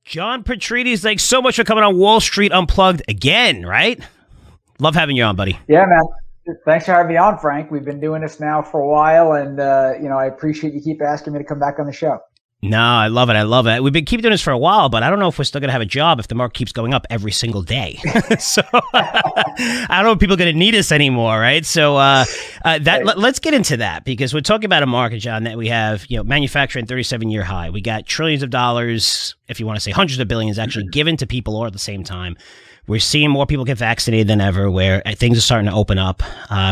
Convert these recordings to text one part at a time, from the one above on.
John Petrides, thanks so much for coming on Wall Street Unplugged again, right? Love having you on, buddy. Yeah, man. Thanks for having me on, Frank. We've been doing this now for a while, and I appreciate you keep asking me to come back on the show. No, I love it. I love it. We've been keep doing this for a while, but I don't know if we're still going to have a job if the market keeps going up every single day. So I don't know if people are going to need us anymore, right? So let's get into that, because we're talking about a market, John, that we have, manufacturing 37-year high. We got trillions of dollars, if you want to say hundreds of billions, actually given to people all at the same time. We're seeing more people get vaccinated than ever, where things are starting to open up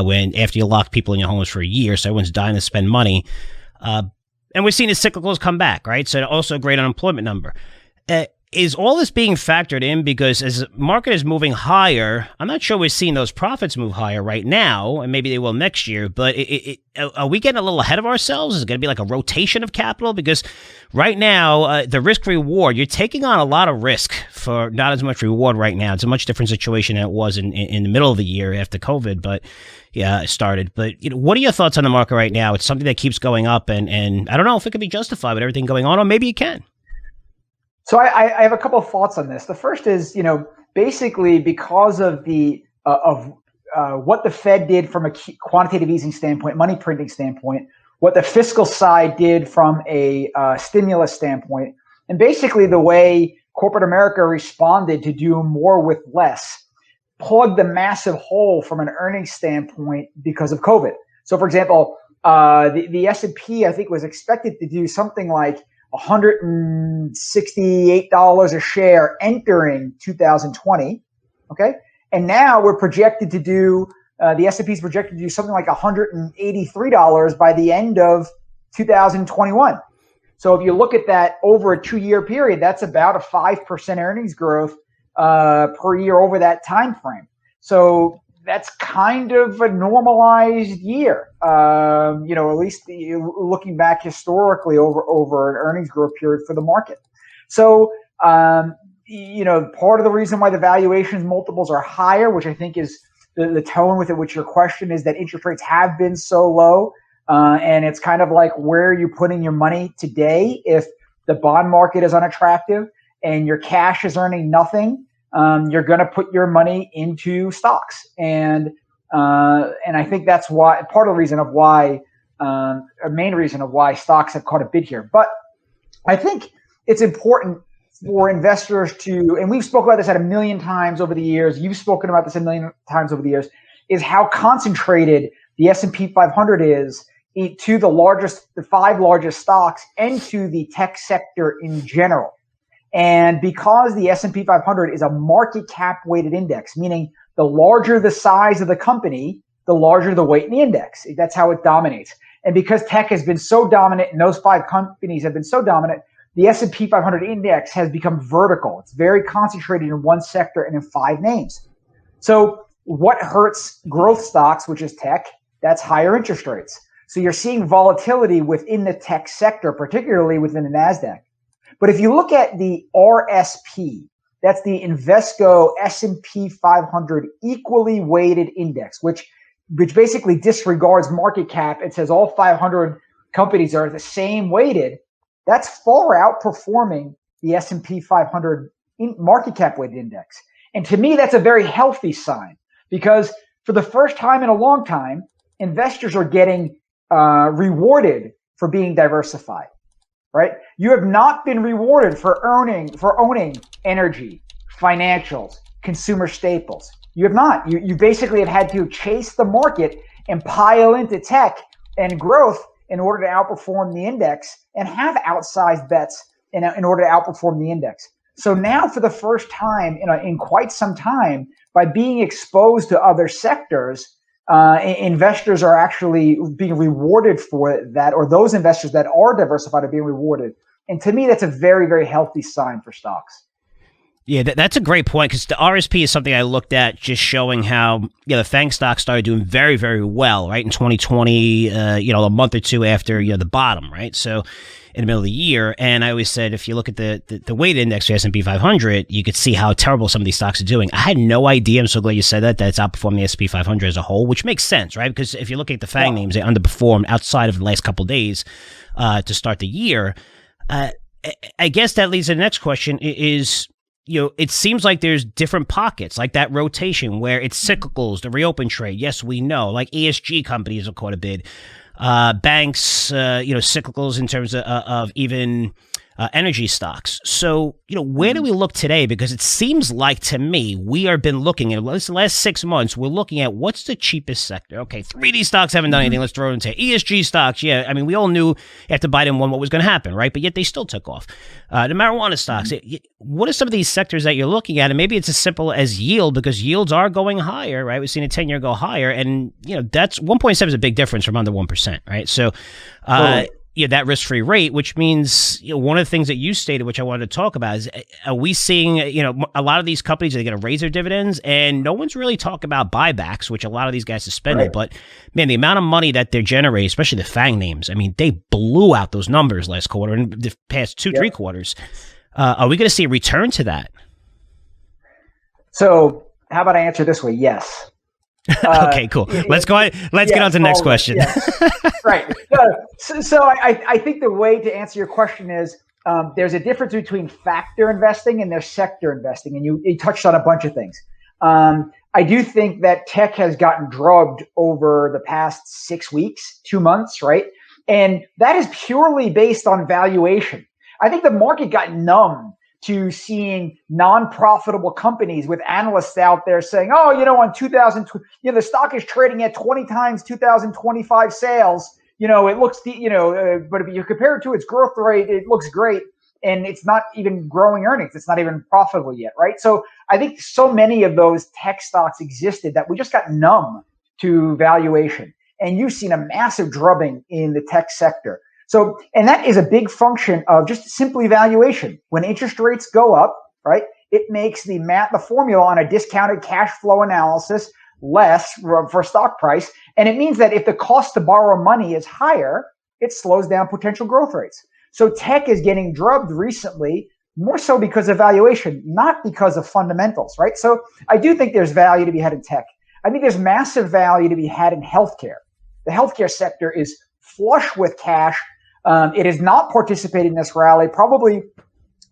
when after you lock people in your homes for a year, so everyone's dying to spend money. And we're seeing the cyclicals come back, right? So also a great unemployment number. Is all this being factored in? Because as the market is moving higher, I'm not sure we're seeing those profits move higher right now, and maybe they will next year, but are we getting a little ahead of ourselves? Is it going to be like a rotation of capital? Because right now, the risk-reward, you're taking on a lot of risk for not as much reward right now. It's a much different situation than it was in the middle of the year after COVID, but yeah, it started. But what are your thoughts on the market right now? It's something that keeps going up, and I don't know if it can be justified with everything going on, or maybe it can. So I have a couple of thoughts on this. The first is, basically because of the what the Fed did from a quantitative easing standpoint, money printing standpoint, what the fiscal side did from a stimulus standpoint, and basically the way corporate America responded to do more with less, plugged the massive hole from an earnings standpoint because of COVID. So, for example, the S&P, I think, was expected to do something like $168 a share entering 2020, okay? And now we're projected to do, the S&P is projected to do something like $183 by the end of 2021. So if you look at that over a 2-year period, that's about a 5% earnings growth per year over that time frame. So that's kind of a normalized year, at least looking back historically over an earnings growth period for the market. So, part of the reason why the valuations multiples are higher, which I think is the tone with which your question is, that interest rates have been so low. And it's kind of like, where are you putting your money today? If the bond market is unattractive and your cash is earning nothing, you're going to put your money into stocks, and I think that's why part of the reason of why, a main reason of why stocks have caught a bid here. But I think it's important for investors to, and we've spoken about this at a million times over the years. You've spoken about this a million times over the years, is how concentrated the S&P 500 is to the 5 largest stocks and to the tech sector in general. And because the S&P 500 is a market cap weighted index, meaning the larger the size of the company, the larger the weight in the index. That's how it dominates. And because tech has been so dominant and those 5 companies have been so dominant, the S&P 500 index has become vertical. It's very concentrated in one sector and in 5 names. So what hurts growth stocks, which is tech? That's higher interest rates. So you're seeing volatility within the tech sector, particularly within the NASDAQ. But if you look at the RSP, that's the Invesco S&P 500 equally weighted index, which basically disregards market cap. It says all 500 companies are the same weighted. That's far outperforming the S&P 500 market cap weighted index. And to me, that's a very healthy sign, because for the first time in a long time, investors are getting rewarded for being diversified. Right? You have not been rewarded for owning energy, financials, consumer staples. You have not. You basically have had to chase the market and pile into tech and growth in order to outperform the index, and have outsized bets in order to outperform the index. So now, for the first time in quite some time, by being exposed to other sectors, investors are actually being rewarded for that, or those investors that are diversified are being rewarded. And to me, that's a very, very healthy sign for stocks. Yeah, that's a great point, because the RSP is something I looked at, just showing how the Faang stock started doing very, very well, right, in 2020, a month or two after the bottom, right? So in the middle of the year, and I always said, if you look at the weighted index for S&P 500, you could see how terrible some of these stocks are doing. I had no idea. I'm so glad you said that it's outperforming the S&P 500 as a whole, which makes sense, right? Because if you look at the Faang names, they underperformed outside of the last couple of days to start the year. I guess that leads to the next question is, it seems like there's different pockets, like that rotation where it's cyclicals, the reopen trade. Yes, we know, like ESG companies have caught a bid. Banks, cyclicals in terms of even energy stocks. So, where do we look today? Because it seems like to me, we have been looking at the last 6 months, we're looking at what's the cheapest sector. Okay, 3D stocks haven't done anything. Let's throw it into ESG stocks. Yeah, I mean, we all knew after Biden won what was going to happen, right? But yet they still took off. The marijuana stocks. What are some of these sectors that you're looking at? And maybe it's as simple as yield, because yields are going higher, right? We've seen a 10-year go higher. And, that's 1.7 is a big difference from under 1%, right? So, that risk-free rate, which means one of the things that you stated, which I wanted to talk about, is are we seeing a lot of these companies are going to raise their dividends, and no one's really talking about buybacks, which a lot of these guys suspended. Right. But man, the amount of money that they're generating, especially the Faang names, I mean, they blew out those numbers last quarter and the past 2-3 quarters. Are we going to see a return to that? So, how about I answer this way? Yes. Okay, cool. Let's go ahead. Let's get on to the next question. Right. So I think the way to answer your question is there's a difference between factor investing and there's sector investing. And you touched on a bunch of things. I do think that tech has gotten drugged over the past 6 weeks, 2 months, right? And that is purely based on valuation. I think the market got numb to seeing non-profitable companies with analysts out there saying, oh, on 2000, the stock is trading at 20 times 2025 sales. It looks, but if you compare it to its growth rate, it looks great. And it's not even growing earnings. It's not even profitable yet, right? So I think so many of those tech stocks existed that we just got numb to valuation. And you've seen a massive drubbing in the tech sector. So, and that is a big function of just simply valuation. When interest rates go up, right, it makes the formula on a discounted cash flow analysis less for stock price. And it means that if the cost to borrow money is higher, it slows down potential growth rates. So tech is getting drubbed recently, more so because of valuation, not because of fundamentals, right? So I do think there's value to be had in tech. I think there's massive value to be had in healthcare. The healthcare sector is flush with cash. It is not participating in this rally, probably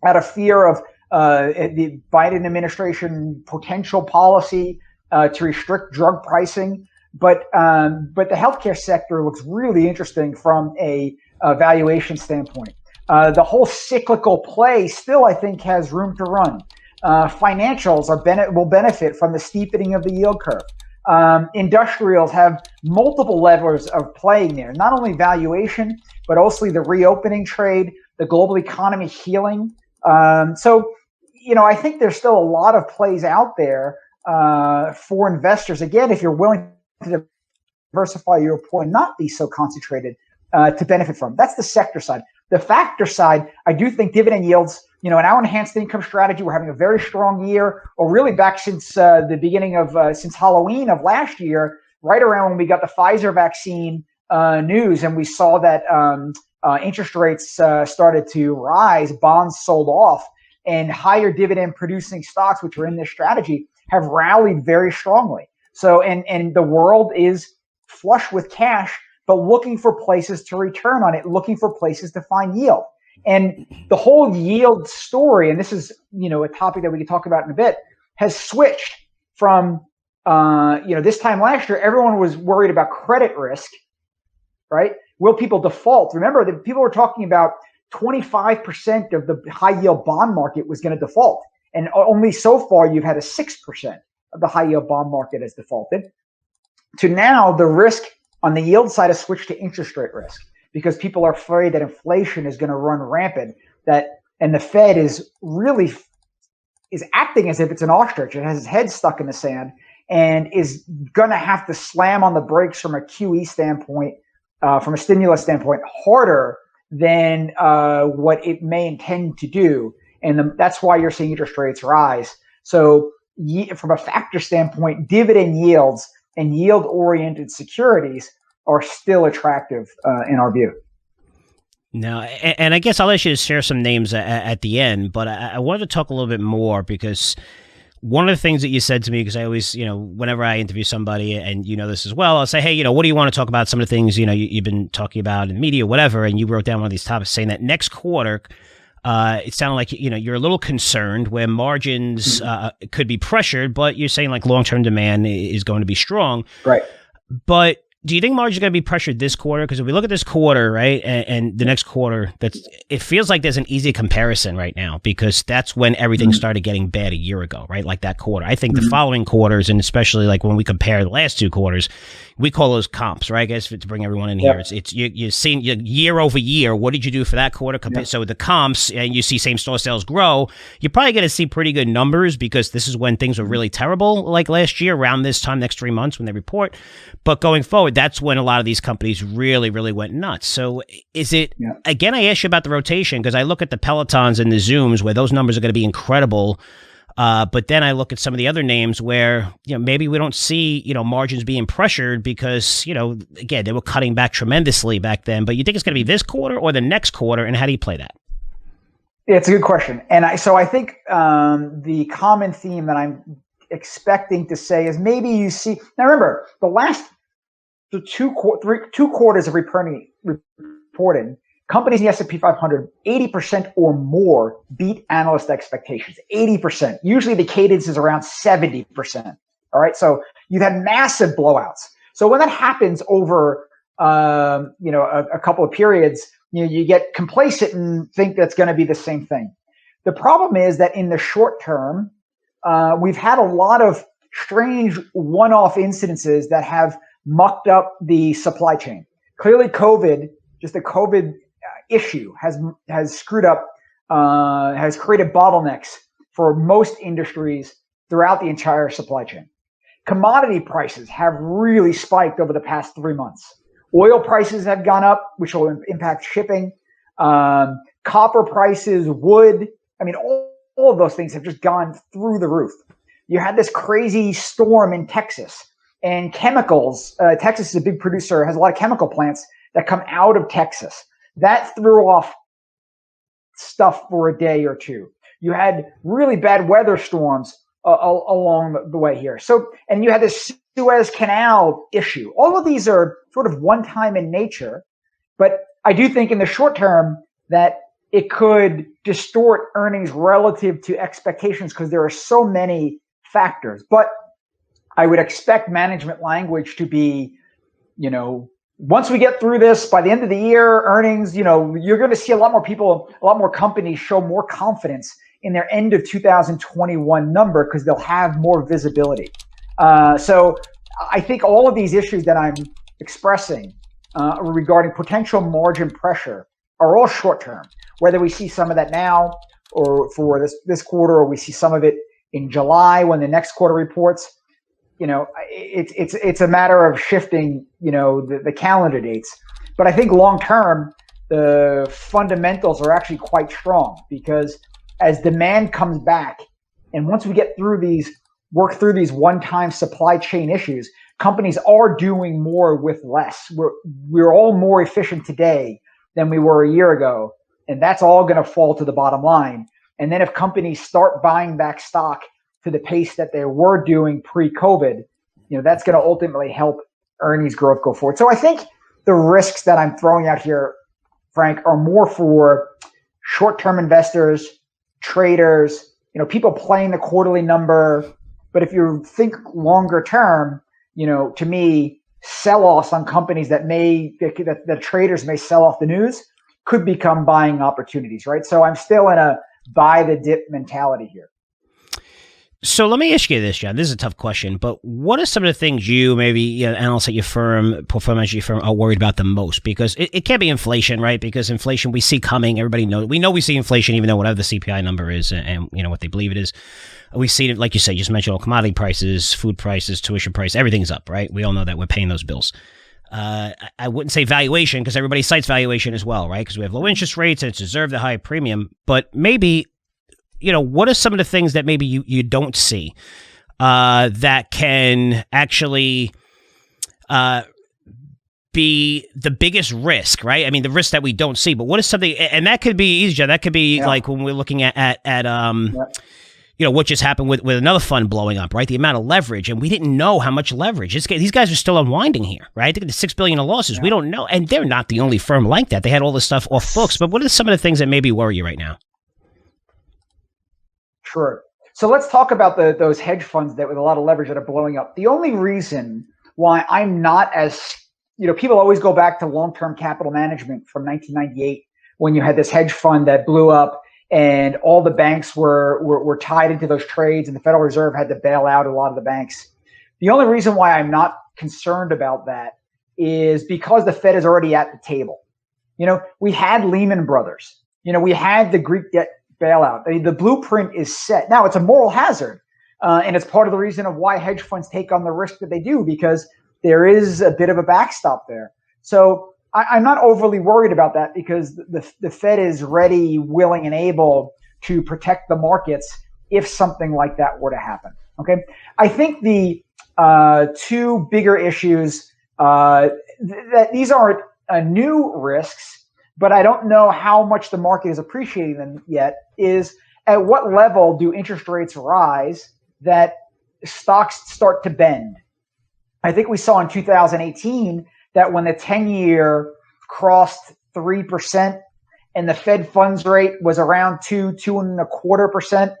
out of fear of the Biden administration potential policy to restrict drug pricing. But the healthcare sector looks really interesting from a valuation standpoint. The whole cyclical play still, I think, has room to run. Financials will benefit from the steepening of the yield curve. Industrials have multiple levers of playing there, not only valuation, but also the reopening trade, the global economy healing. So, I think there's still a lot of plays out there for investors. Again, if you're willing to diversify your portfolio, not be so concentrated to benefit from. That's the sector side. The factor side, I do think dividend yields, in our enhanced income strategy, we're having a very strong year, or really back since the beginning of, since Halloween of last year, right around when we got the Pfizer vaccine news, and we saw that interest rates started to rise, bonds sold off, and higher dividend producing stocks, which are in this strategy, have rallied very strongly. So, and the world is flush with cash, but looking for places to return on it, looking for places to find yield. And the whole yield story, and this is, a topic that we can talk about in a bit, has switched from, this time last year, everyone was worried about credit risk, right? Will people default? Remember that people were talking about 25% of the high yield bond market was going to default. And only so far you've had a 6% of the high yield bond market has defaulted. To now, the risk on the yield side has switched to interest rate risk, because people are afraid that inflation is going to run rampant, and the Fed is acting as if it's an ostrich. It has its head stuck in the sand and is going to have to slam on the brakes from a QE standpoint, from a stimulus standpoint, harder than what it may intend to do. And that's why you're seeing interest rates rise. So from a factor standpoint, dividend yields and yield-oriented securities are still attractive in our view. No, and I guess I'll let you share some names at the end, but I wanted to talk a little bit more, because one of the things that you said to me, because I always, whenever I interview somebody, and this as well, I'll say, hey, what do you want to talk about? Some of the things, you've been talking about in media, whatever, and you wrote down one of these topics saying that next quarter, It sounded like, you're a little concerned where margins could be pressured, but you're saying like long-term demand is going to be strong. Right. But do you think margins are going to be pressured this quarter? Because if we look at this quarter, right, and the next quarter, it feels like there's an easy comparison right now because that's when everything started getting bad a year ago, right? Like that quarter. I think the following quarters, and especially like when we compare the last 2 quarters, we call those comps, right? I guess to bring everyone in here, it's you're seeing year over year. What did you do for that quarter? So the comps, and you see same store sales grow, you're probably going to see pretty good numbers because this is when things were really terrible, like last year around this time, next 3 months when they report. But going forward, that's when a lot of these companies really, really went nuts. So is it, again, I asked you about the rotation because I look at the Pelotons and the Zooms where those numbers are going to be incredible. But then I look at some of the other names where, maybe we don't see, margins being pressured because, again, they were cutting back tremendously back then. But you think it's going to be this quarter or the next quarter? And how do you play that? Yeah, it's a good question. And I think the common theme that I'm expecting to say is maybe you see, now remember, the last two quarters of reporting, companies in the S&P 500, 80% or more beat analyst expectations, 80%. Usually the cadence is around 70%. All right. So you've had massive blowouts. So when that happens over, a couple of periods, you get complacent and think that's going to be the same thing. The problem is that in the short term, we've had a lot of strange one-off incidences that have mucked up the supply chain. Clearly, just the COVID issue has screwed up, has created bottlenecks for most industries throughout the entire supply chain. Commodity prices have really spiked over the past 3 months. Oil prices have gone up, which will impact shipping. Copper prices, wood. I mean, all of those things have just gone through the roof. You had this crazy storm in Texas. And chemicals, Texas is a big producer, has a lot of chemical plants that come out of Texas. That threw off stuff for a day or two. You had really bad weather storms along the way here. So, and you had this Suez Canal issue. All of these are sort of one time in nature, but I do think in the short term that it could distort earnings relative to expectations because there are so many factors. But I would expect management language to be, once we get through this, by the end of the year, earnings, you're going to see a lot more companies show more confidence in their end of 2021 number because they'll have more visibility. So I think all of these issues that I'm expressing regarding potential margin pressure are all short term, whether we see some of that now or for this quarter, or we see some of it in July when the next quarter reports. It's a matter of shifting, the calendar dates. But I think long term, the fundamentals are actually quite strong because as demand comes back, and once we work through these one-time supply chain issues, companies are doing more with less. We're all more efficient today than we were a year ago, and that's all going to fall to the bottom line. And then if companies start buying back stock to the pace that they were doing pre-COVID, that's going to ultimately help earnings growth go forward. So I think the risks that I'm throwing out here, Frank, are more for short-term investors, traders, people playing the quarterly number. But if you think longer term, to me, sell-offs on companies that traders may sell off the news could become buying opportunities, right? So I'm still in a buy the dip mentality here. So let me ask you this, John. This is a tough question, but what are some of the things you, maybe analysts at your firm, portfolio managers at your firm, are worried about the most? Because it can't be inflation, right? Because inflation we see coming. Everybody knows. We know we see inflation, even though whatever the CPI number is and what they believe it is. We see it, like you say, you just mentioned all commodity prices, food prices, tuition price, everything's up, right? We all know that we're paying those bills. I wouldn't say valuation because everybody cites valuation as well, right? Because we have low interest rates and it's deserved a high premium, but maybe what are some of the things that maybe you don't see that can actually be the biggest risk, right? I mean, the risk that we don't see, but what is something, and that could be easier. That could be like when we're looking at what just happened with another fund blowing up, right? The amount of leverage, and we didn't know how much leverage. These guys are still unwinding here, right? They got the $6 billion in losses. We don't know, and they're not the only firm like that. They had all this stuff off books. But what are some of the things that maybe worry you right now? Sure. So let's talk about those hedge funds that with a lot of leverage that are blowing up. The only reason why I'm not as, people always go back to long-term capital management from 1998 when you had this hedge fund that blew up and all the banks were tied into those trades and the Federal Reserve had to bail out a lot of the banks. The only reason why I'm not concerned about that is because the Fed is already at the table. We had Lehman Brothers. We had the Greek debt bailout. The blueprint is set. Now, it's a moral hazard, and it's part of the reason of why hedge funds take on the risk that they do, because there is a bit of a backstop there. So I'm not overly worried about that because the Fed is ready, willing, and able to protect the markets if something like that were to happen. Okay, I think the two bigger issues that these aren't new risks, but I don't know how much the market is appreciating them yet, is at what level do interest rates rise that stocks start to bend? I think we saw in 2018 that when the 10-year crossed 3% and the Fed funds rate was around 2.25%,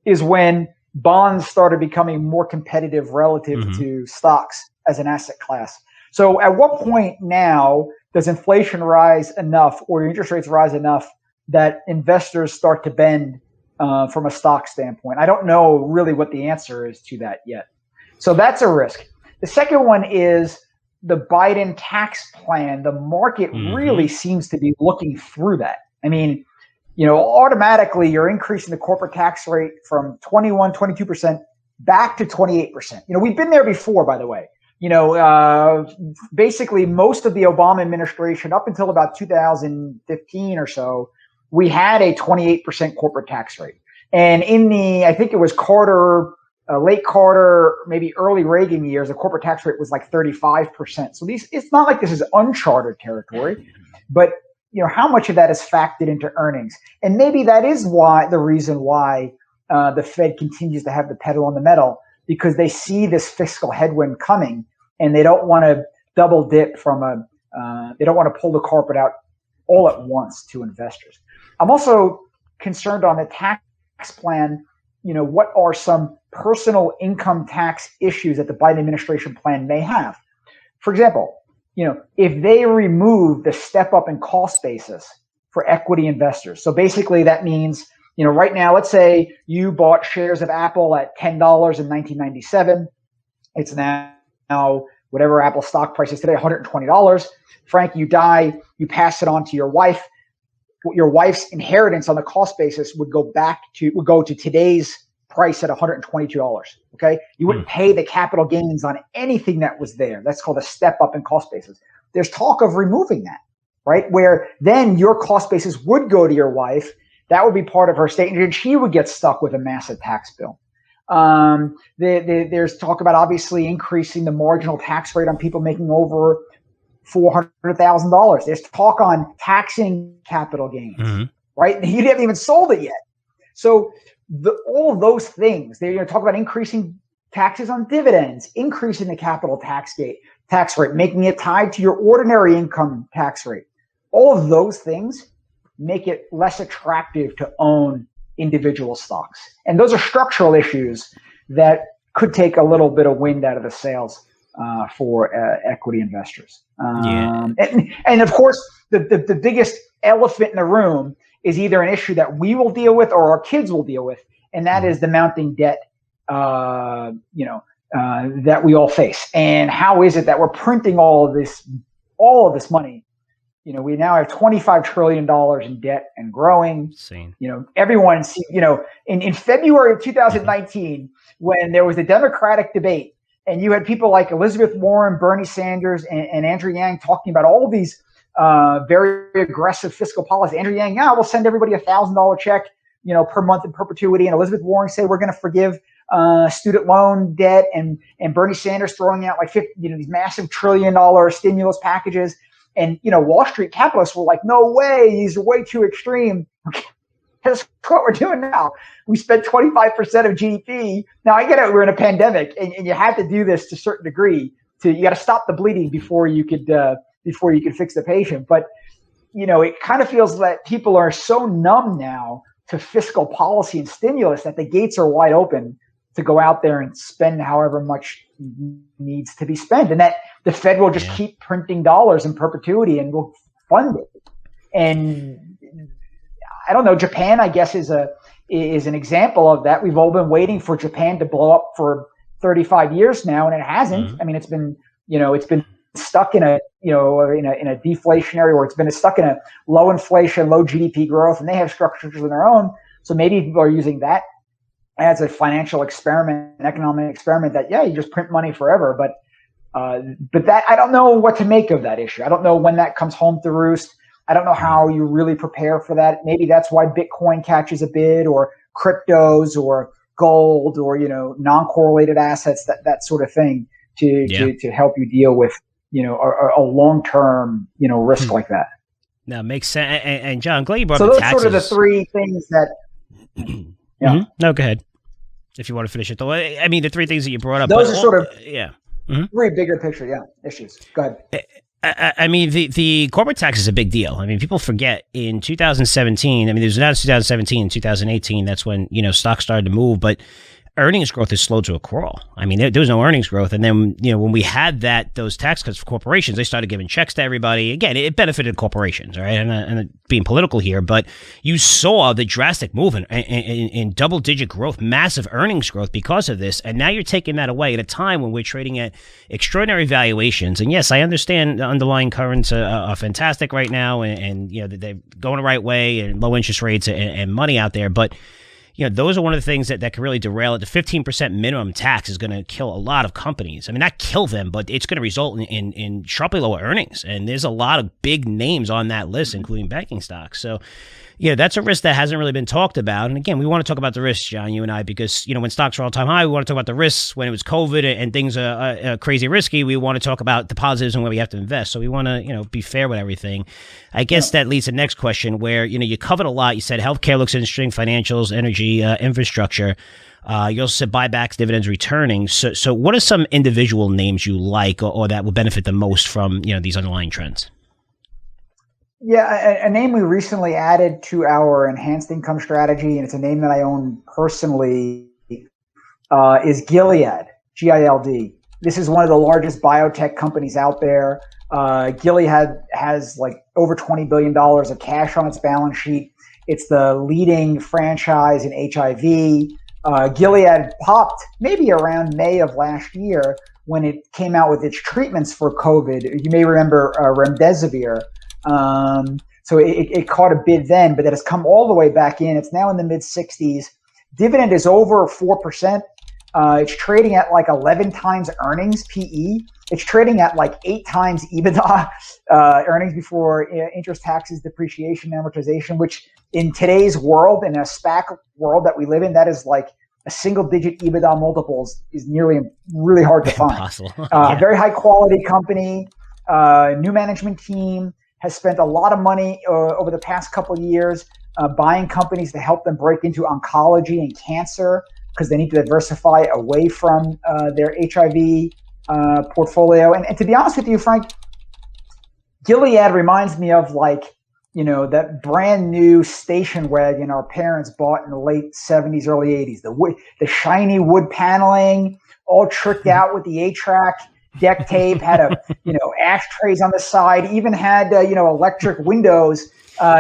is when bonds started becoming more competitive relative to stocks as an asset class. So at what point now does inflation rise enough or interest rates rise enough that investors start to bend from a stock standpoint? I don't know really what the answer is to that yet. So that's a risk. The second one is the Biden tax plan. The market really seems to be looking through that. I mean, automatically you're increasing the corporate tax rate from 22% back to 28%. We've been there before, by the way. Basically most of the Obama administration up until about 2015 or so, we had a 28% corporate tax rate. And in I think it was late Carter, maybe early Reagan years, the corporate tax rate was like 35%. So it's not like this is uncharted territory, but how much of that is factored into earnings? And maybe that is the reason why the Fed continues to have the pedal on the metal, because they see this fiscal headwind coming and they don't want to double dip they don't want to pull the carpet out all at once to investors. I'm also concerned on the tax plan. What are some personal income tax issues that the Biden administration plan may have? For example, if they remove the step up in cost basis for equity investors. So basically that means, right now, let's say you bought shares of Apple at $10 in 1997. It's now whatever Apple stock price is today, $120. Frank, you die, you pass it on to your wife. Your wife's inheritance on the cost basis would go to today's price at $122. Okay. You wouldn't pay the capital gains on anything that was there. That's called a step up in cost basis. There's talk of removing that, right? Where then your cost basis would go to your wife. That would be part of her estate, and she would get stuck with a massive tax bill. There's talk about obviously increasing the marginal tax rate on people making over $400,000. There's talk on taxing capital gains, right? You haven't even sold it yet. So all of those things, they're talk about increasing taxes on dividends, increasing the capital tax rate, making it tied to your ordinary income tax rate. All of those things make it less attractive to own individual stocks. And those are structural issues that could take a little bit of wind out of the sails for equity investors. And of course, the biggest elephant in the room is either an issue that we will deal with or our kids will deal with, and that is the mounting debt, that we all face. And how is it that we're printing all of this money? We now have $25 trillion in debt and growing. Insane. Everyone, in February of 2019, when there was a Democratic debate, and you had people like Elizabeth Warren, Bernie Sanders, and Andrew Yang talking about all these very aggressive fiscal policy. Andrew Yang, we'll send everybody $1,000 check, per month in perpetuity. And Elizabeth Warren say we're going to forgive student loan debt, and Bernie Sanders throwing out like these massive $1 trillion stimulus packages. And, Wall Street capitalists were like, no way, these are way too extreme. That's what we're doing now. We spent 25% of GDP. Now, I get it, we're in a pandemic, and you have to do this to a certain degree. You got to stop the bleeding before you could fix the patient. But, it kind of feels that people are so numb now to fiscal policy and stimulus that the gates are wide open to go out there and spend however much needs to be spent, and that the Fed will just keep printing dollars in perpetuity and will fund it. And I don't know, Japan, I guess, is an example of that. We've all been waiting for Japan to blow up for 35 years now, and it hasn't. Mm-hmm. I mean, it's been stuck in a deflationary, or it's been stuck in a low inflation, low GDP growth, and they have structures of their own. So maybe people are using that as a financial experiment, an economic experiment that, you just print money forever. But that, I don't know what to make of that issue. I don't know when that comes home to roost. I don't know how you really prepare for that. Maybe that's why Bitcoin catches a bid, or cryptos, or gold, or, non-correlated assets, that sort of thing to help you deal with, a long-term, risk like that. No, makes sense. And John, I'm glad you brought up the taxes. So those sort of the three things that. Mm-hmm. No, go ahead. If you want to finish it, though. I mean, the three things that you brought up. Those are sort of three bigger picture, issues. Go ahead. I mean, the corporate tax is a big deal. I mean, people forget in 2017. I mean, there's not 2017, 2018. That's when stocks started to move, but earnings growth has slowed to a crawl. I mean, there was no earnings growth, and then when we had those tax cuts for corporations, they started giving checks to everybody. Again, it benefited corporations, right? And being political here, but you saw the drastic move in double-digit growth, massive earnings growth because of this, and now you're taking that away at a time when we're trading at extraordinary valuations. And yes, I understand the underlying currents are fantastic right now, and they're going the right way, and low interest rates and money out there, but those are one of the things that can really derail it. The 15% minimum tax is going to kill a lot of companies. I mean, not kill them, but it's going to result in sharply lower earnings. And there's a lot of big names on that list, including banking stocks. So, that's a risk that hasn't really been talked about. And again, we want to talk about the risks, John, you and I, because, when stocks are all-time high, we want to talk about the risks. When it was COVID and things are crazy risky, we want to talk about the positives and where we have to invest. So we want to, be fair with everything. I guess that leads to the next question where, you covered a lot. You said healthcare looks interesting, financials, energy, infrastructure. You also said buybacks, dividends, returning. So what are some individual names you like or that will benefit the most from, these underlying trends? Yeah, a name we recently added to our enhanced income strategy, and it's a name that I own personally, is Gilead, Gild. This is one of the largest biotech companies out there. Gilead has like over $20 billion of cash on its balance sheet. It's the leading franchise in HIV. Gilead popped maybe around May of last year when it came out with its treatments for COVID. You may remember remdesivir. So it caught a bid then, but that has come all the way back in. It's now in the mid 60s. Dividend is over 4%. It's trading at like 11 times earnings PE. It's trading at like 8 times EBITDA, earnings before interest, taxes, depreciation, amortization, which in today's world, in a SPAC world that we live in, that is like a single digit EBITDA multiples is really hard to find. Impossible. Very high quality company, new management team, has spent a lot of money over the past couple of years buying companies to help them break into oncology and cancer because they need to diversify away from their HIV portfolio. And to be honest with you, Frank, Gilead reminds me of that brand new station wagon our parents bought in the late 70s, early 80s. The shiny wood paneling, all tricked out with the 8-track. Deck tape, had ashtrays on the side, even had electric windows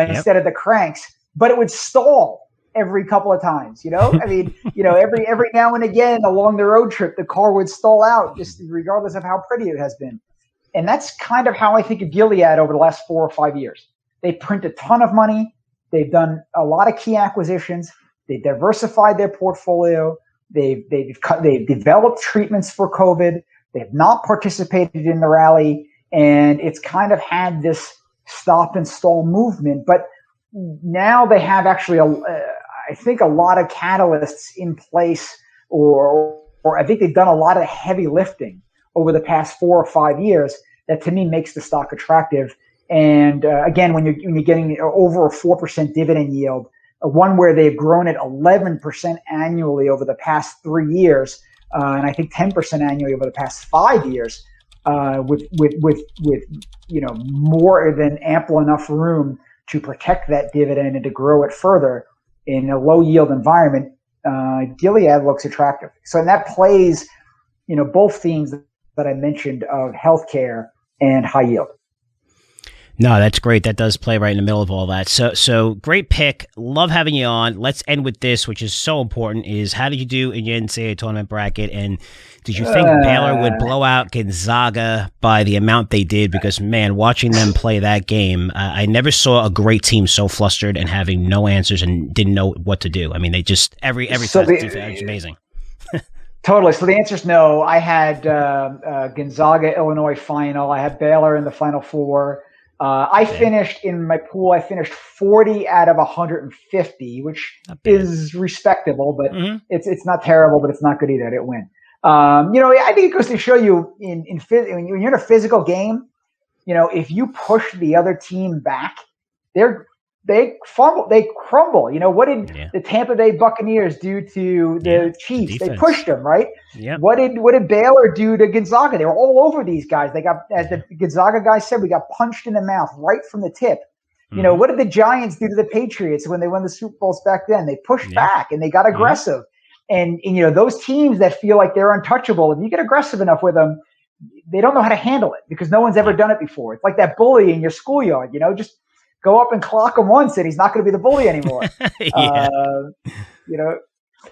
instead of the cranks, but it would stall every couple of times. I mean, every now and again along the road trip, the car would stall out just regardless of how pretty it has been. And that's kind of how I think of Gilead over the last 4 or 5 years. They print a ton of money. They've done a lot of key acquisitions. They diversified their portfolio. They've developed treatments for COVID. They have not participated in the rally, and it's kind of had this stop and stall movement. But now they have actually, I think, a lot of catalysts in place, or I think they've done a lot of heavy lifting over the past 4 or 5 years that, to me, makes the stock attractive. And again, when you're getting over a 4% dividend yield, one where they've grown at 11% annually over the past 3 years. And I think 10% annually over the past 5 years, with more than ample enough room to protect that dividend and to grow it further. in a low yield environment, Gilead looks attractive. So, and that plays, both themes that I mentioned of healthcare and high yield. No, that's great. That does play right in the middle of all that. So great pick. Love having you on. Let's end with this, which is so important, is how did you do in your NCAA tournament bracket? And did you think Baylor would blow out Gonzaga by the amount they did? Because, man, watching them play that game, I never saw a great team so flustered and having no answers and didn't know what to do. I mean, they just, every time it was amazing. Totally. So the answer is no. I had Gonzaga, Illinois final. I had Baylor in the Final Four. I finished in my pool. I finished 40 out of 150, which is respectable, but it's not terrible, but it's not good either. I didn't win. I think it goes to show you when you're in a physical game, if you push the other team back, they crumble. What did the Tampa Bay Buccaneers do to the Chiefs? Defense. They pushed them, right? Yep. What did Baylor do to Gonzaga? They were all over these guys. They got, as the Gonzaga guy said, we got punched in the mouth right from the tip. What did the Giants do to the Patriots when they won the Super Bowls back then? They pushed back and they got aggressive. And those teams that feel like they're untouchable, if you get aggressive enough with them, they don't know how to handle it because no one's ever done it before. It's like that bully in your schoolyard, just go up and clock him once and he's not going to be the bully anymore.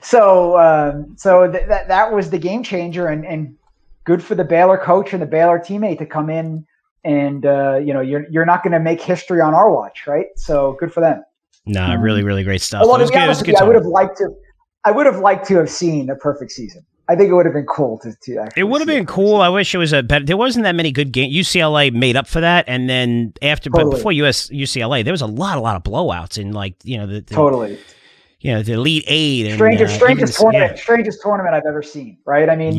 So that was the game changer and good for the Baylor coach and the Baylor teammate to come in and, you're not going to make history on our watch, right? So good for them. No, really, really great stuff. Well, to be honest with you, I would have liked to have seen a perfect season. I think it would have been cool to actually. It would have been cool. I wish it was a better. There wasn't that many good games. UCLA made up for that, and then but before UCLA, there was a lot of blowouts in totally. The Elite Eight. And, strangest tournament I've ever seen. Right? I mean,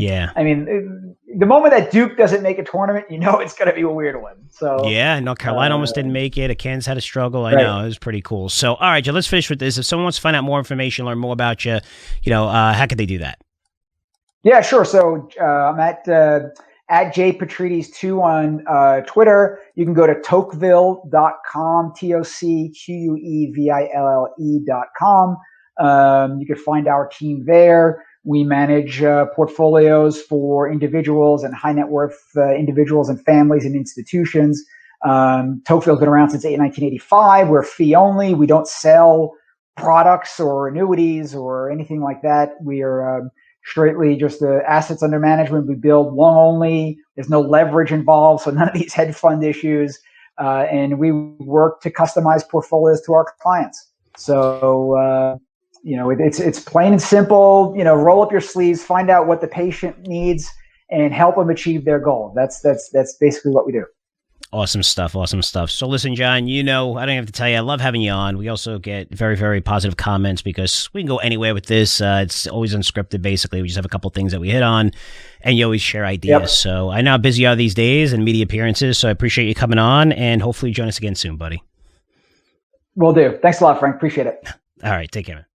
the moment that Duke doesn't make a tournament, it's going to be a weird one. So North Carolina almost didn't make it. Kansas had a struggle. I know it was pretty cool. So all right, Joe, let's finish with this. If someone wants to find out more information, learn more about you, how could they do that? Yeah, sure. So I'm at jpetrides2 on Twitter. You can go to Tocqueville.com, TOCQUEVILLE.com. You can find our team there. We manage portfolios for individuals and high net worth individuals and families and institutions. Tocqueville's been around since 1985. We're fee only. We don't sell products or annuities or anything like that. We are straightly just the assets under management. We build long only. There's no leverage involved, so none of these hedge fund issues. And we work to customize portfolios to our clients. So, it's plain and simple. Roll up your sleeves, find out what the patient needs, and help them achieve their goal. That's basically what we do. Awesome stuff. So listen, John, I don't have to tell you, I love having you on. We also get very, very positive comments because we can go anywhere with this. It's always unscripted, basically. We just have a couple things that we hit on, and you always share ideas. Yep. So I know how busy you are these days and media appearances, so I appreciate you coming on, and hopefully join us again soon, buddy. Will do. Thanks a lot, Frank. Appreciate it. All right. Take care, man.